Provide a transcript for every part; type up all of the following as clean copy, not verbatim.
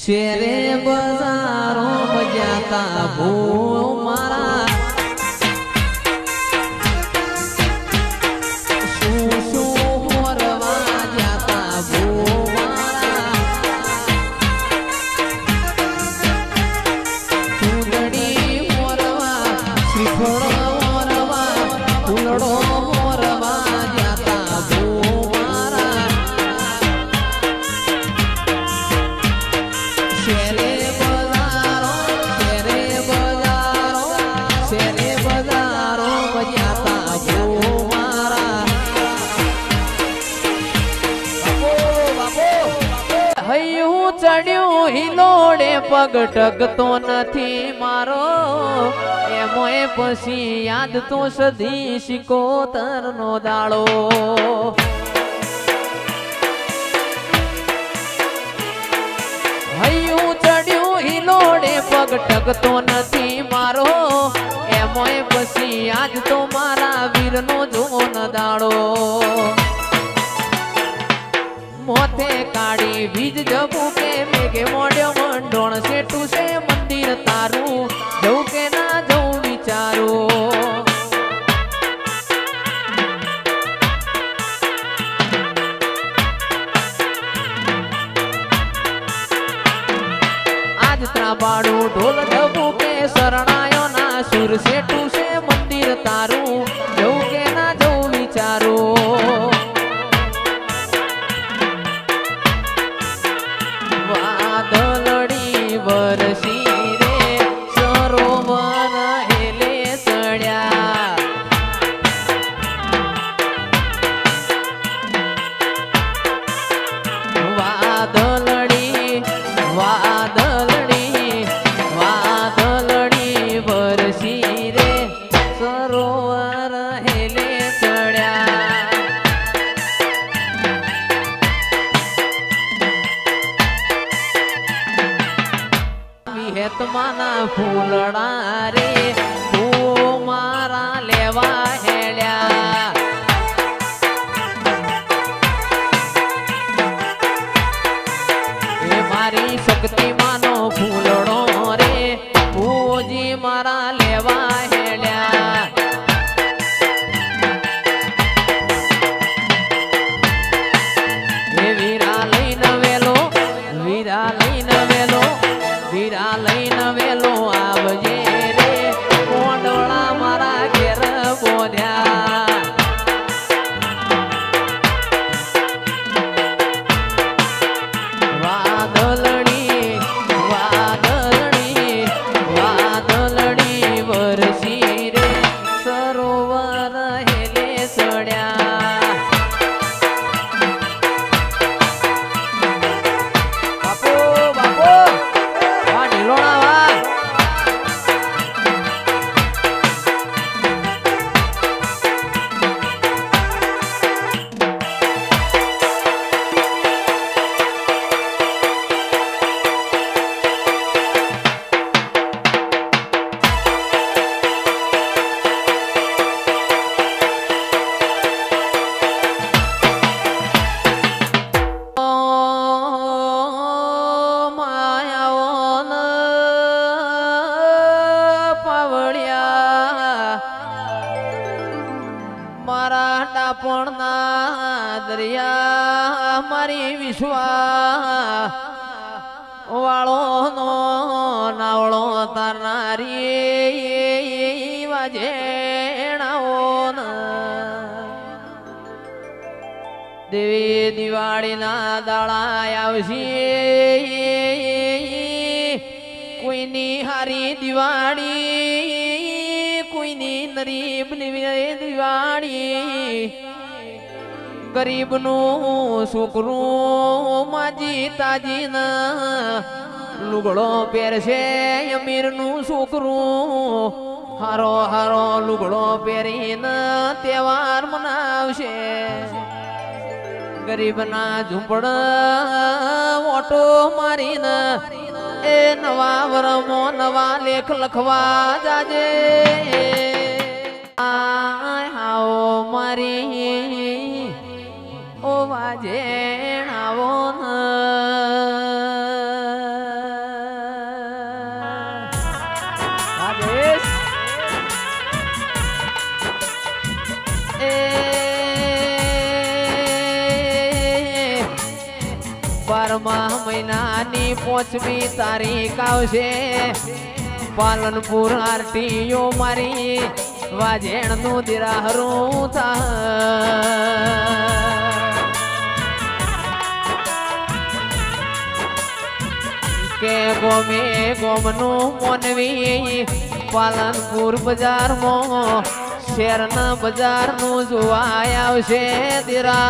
શેરે બજારો બજાતા ભૂ મારા શું શું મોરવા જાતા ભૂ મારા ચૂંદડી મોરવા શ્રીફળ મોરવા ફૂલડો મોરવા જાતા ભૂ મારા શેરે બજારો બજાતા ભૂ મારા હૈયું ચડ્યું હિલોડે પગ ટકતો નથી મારો એમોય પછી યાદ તો સધી શિકોતર નો દાડો હૈયું ચડ્યું હિલોડે પગ ટકતો નથી મારો એમોય પછી આજ તો મારા વીરનો જોન દાડો મોથે કાળી વીજ જવું કે મેઘે મોડ્યો મંડોણ સેટું છે મંદિર તારું જવું કે ના જવું વિચારું ત્રાબાડું ઢોલ ઢબું કે શરણાયો ના સુર સેટું છે મંદિર તારું જવું કે ના જવું વિચારું વાદળડી વરસી રે સરોવર હેલે ચડ્યા વાદળડી વરસી રે સરોવર હેલે ચડ્યા વિહેતમાના ફૂલડા રે ફૂ મારા લેવા હેડ્યા એ મારી શક્તિ માનો ફૂલડો રે ફૂજી મારા લેવા હેડ્યા એ વીરા લઈને વેલો વીરા લઈને વેલો વીરા લઈને વેલો આવજે રે કોંડોળા મારા ઘેર બોલ્યા વાદળડી વરસી રે સરોવર હેલે ચડ્યા બાપો બાપો વા ઢીલોણા વા મારા ડાપણના દરિયા મારી વિશ્વા વાળો નો નાવળો તારનારી વાજેણાઓ દેવી દિવાળીના દાડા આવશે કોઈની હારી દિવાળી કોઈની ગરીબની દિવાળી ગરીબનું છોકરું માજી તાજી ના લુગડો પહેરશે અમીરનું છોકરું હારો હારો લુગડો પહેરીને તહેવાર મનાવશે ગરીબના ઝૂંપડા ઓટો મારીને એ નવા વરમો નવા લેખ લખવા જાજે આવો મારી ઓ વાજે આવો મહિનાની 5મી તારીખ આવશે પાલનપુર આરટીઓ મારી વાજેણ નું દિરાહરું કે ગોમે ગોમનું મોનવી પાલનપુર બજારમાં શેરના બજારનું જોવા આવશે દિરા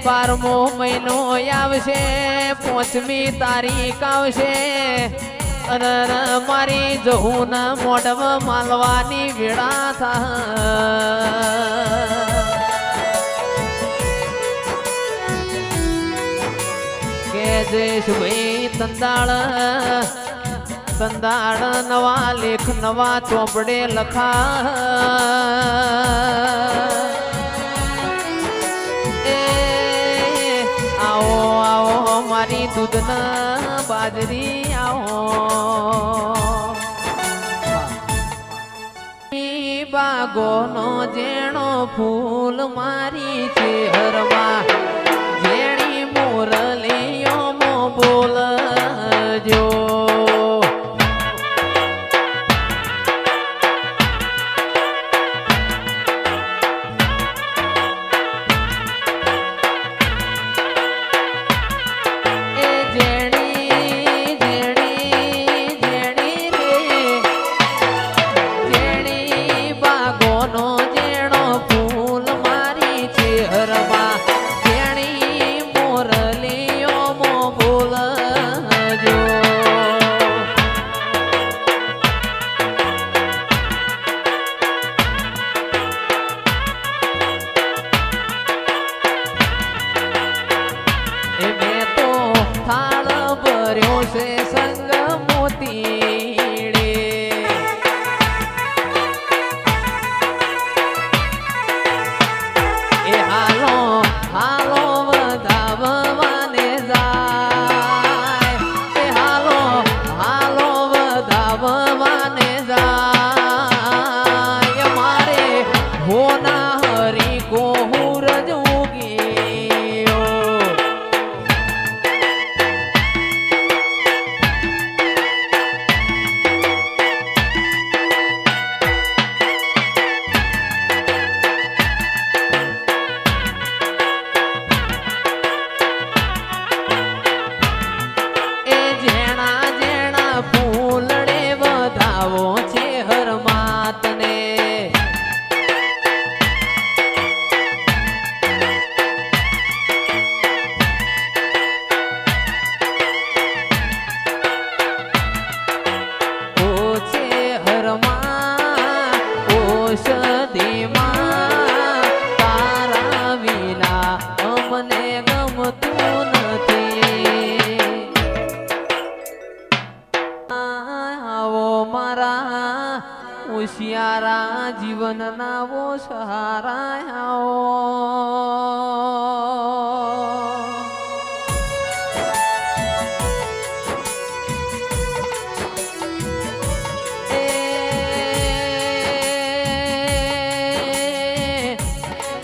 બારમો મહિનો આવશે 5મી તારીખ આવશે અને મારી જહું ના મોઢમાં માલવાની વેળા કે જયેશભાઈ તંદાળ નવા લેખ નવા ચોપડે લખા મારી દૂધના બાજરી આવો બાગોનો જેણો ફૂલ મારી ચેહરમાં જેણી મોરલીઓ મો બોલજો હોશિયારા જીવન નાવો સહારા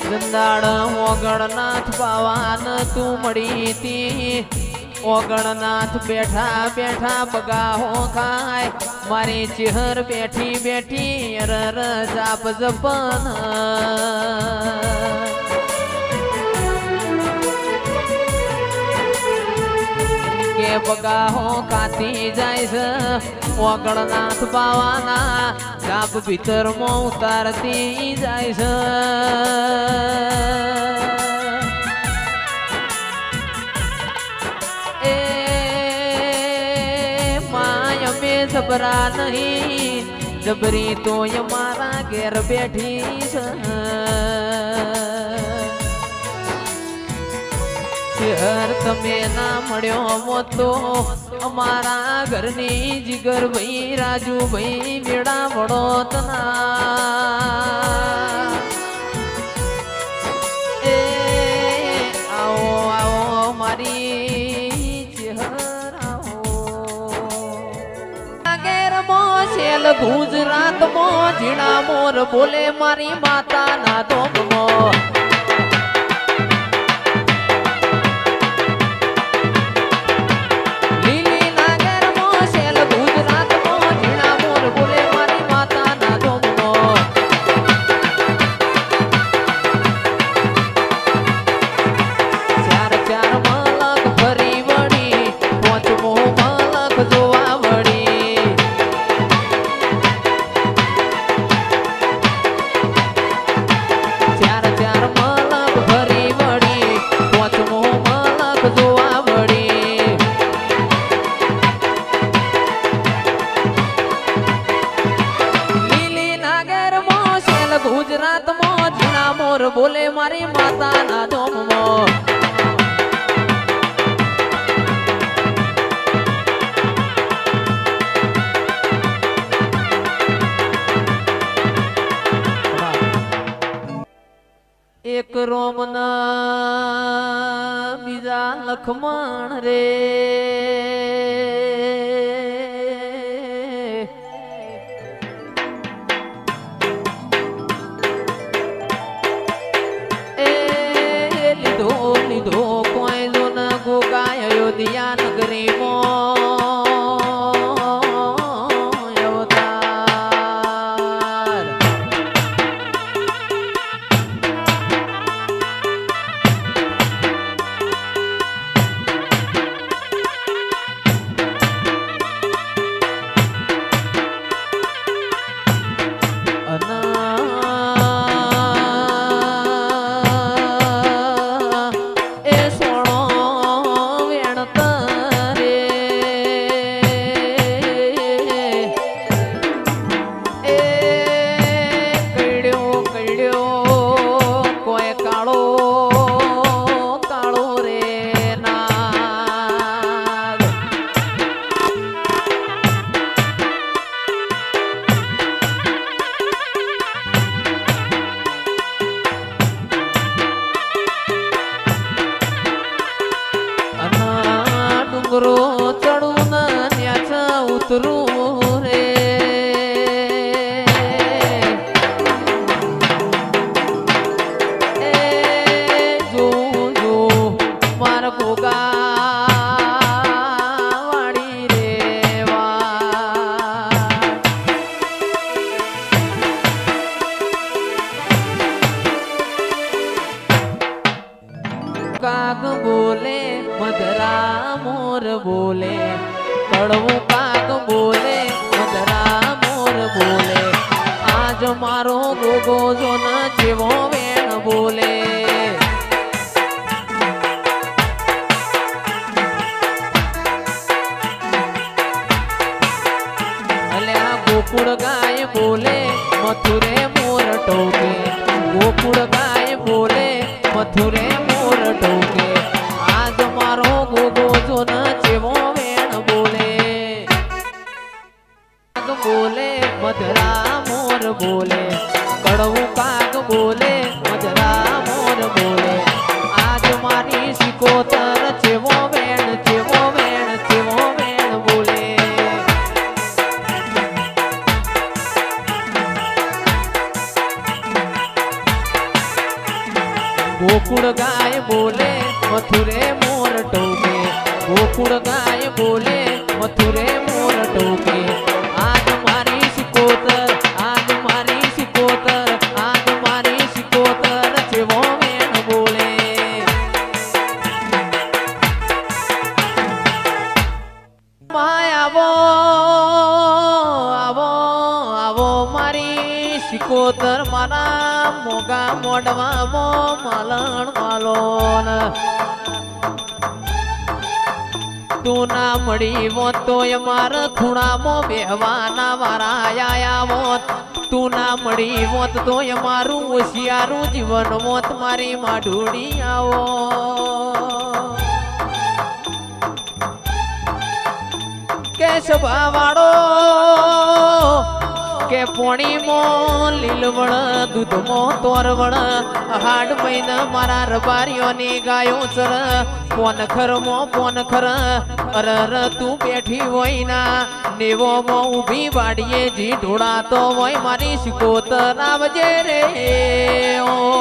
ગંદાળ ઓગણનાથ પાવાન તું મળી તી ઓગણનાથ બેઠા બેઠા બગાહો ખાય મારી ચેહર બેઠી બેઠી અરર જાપ જપન કે બગાહો કાતી જાય છે ઓગણનાથ પાવાના જાપ ભીતરમાં ઉતારતી જાય છે જબરા નહીં જબરી તો અમારા ઘેર બેઠી છે શહેર તમે ના મળ્યો મો તો અમારા ઘરની જીગર ભાઈ રાજુ ભાઈ વેડા વડોતના એ આવો આવો મારી ચહેર શેલ ગુજરાતમાં ઝીણા મોર બોલે મારી માતાના ધોમમાં લીલી નાગરમાં શેલ ગુજરાતમાં ઝીણા મોર બોલે મારી માતાના ધોમમાં ચાર ચાર મલક ફરી વળી પાંચમો મલક જોવા વળી ચાર ચાર મલક ફરી વળી પાંચમો મલક જોવા વળી લીલી નાગરમાં શેલ ગુજરાતમાં ઝીણા મોર બોલે મારી માતાના ધોમમાં એક રોમના બીજા લખમણ રે એ લીધો લીધો કોઈ જો ન ગોગાય અયોધ્યા નગરીમાં અવતાર એ સોણો વેણતરે એ કડ્યો કડ્યો કોઈ કાળો કાળો રે નાગ ડુંગરો ચડું ન્યાચ ઉતરું રે એ જો જો માર ગોગા વાળી રેવા કાગ બોલે મધરા મોર બોલે કડવું કાગ બોલે મધરા મોર બોલે આજ મારો ગોગો જો ન જેવો વેણ બોલે અલ્યા ગોકુળ ગાય બોલે મથુરે મોર ટોકે ગોકુળ ગાય બોલે મથુરે મોર ટોકે આજ મારો ગોગો જો ન જેવો વેણ બોલે કાગ બોલે મધરા મોર બોલે કડવું કાગ બોલે મધરા મોર બોલે આજ મારી સિકોતર જેવો વેણ જેવો વેણ જેવો વેણ બોલે ગોકુળ ગાય બોલે મથુરે મોર ટોકે ગોકુળ ગાય બોલે મથુરે મોર ટોકે આજ મારી સિકોતર આજ મારી સિકોતર આજ મારી સિકોતર જેવો વેણ બોલે માય આવો આવો આવો મારી સિકોતર મારા મોગા મોઢવામાં મલણ માલોન તું ના મળી હોત તો મારા ખૂણામાં બેહવાના વારા આયા હોત તું ના મળી હોત તો મારું હોશિયારું જીવન હોત મારી માઢુડી આવો કેશભા વાળો કે પોણીમાં લીલવણ દૂધમાં તોરવણ હાડ મહિન મારા રબારીઓની ગાયો ચર પોનખર અરર તું બેઠી હોય ના નેવોમાં ઊભી વાડીએ જી ઢોળાતો હોય મારી શિકોતર આવજે રે ઓ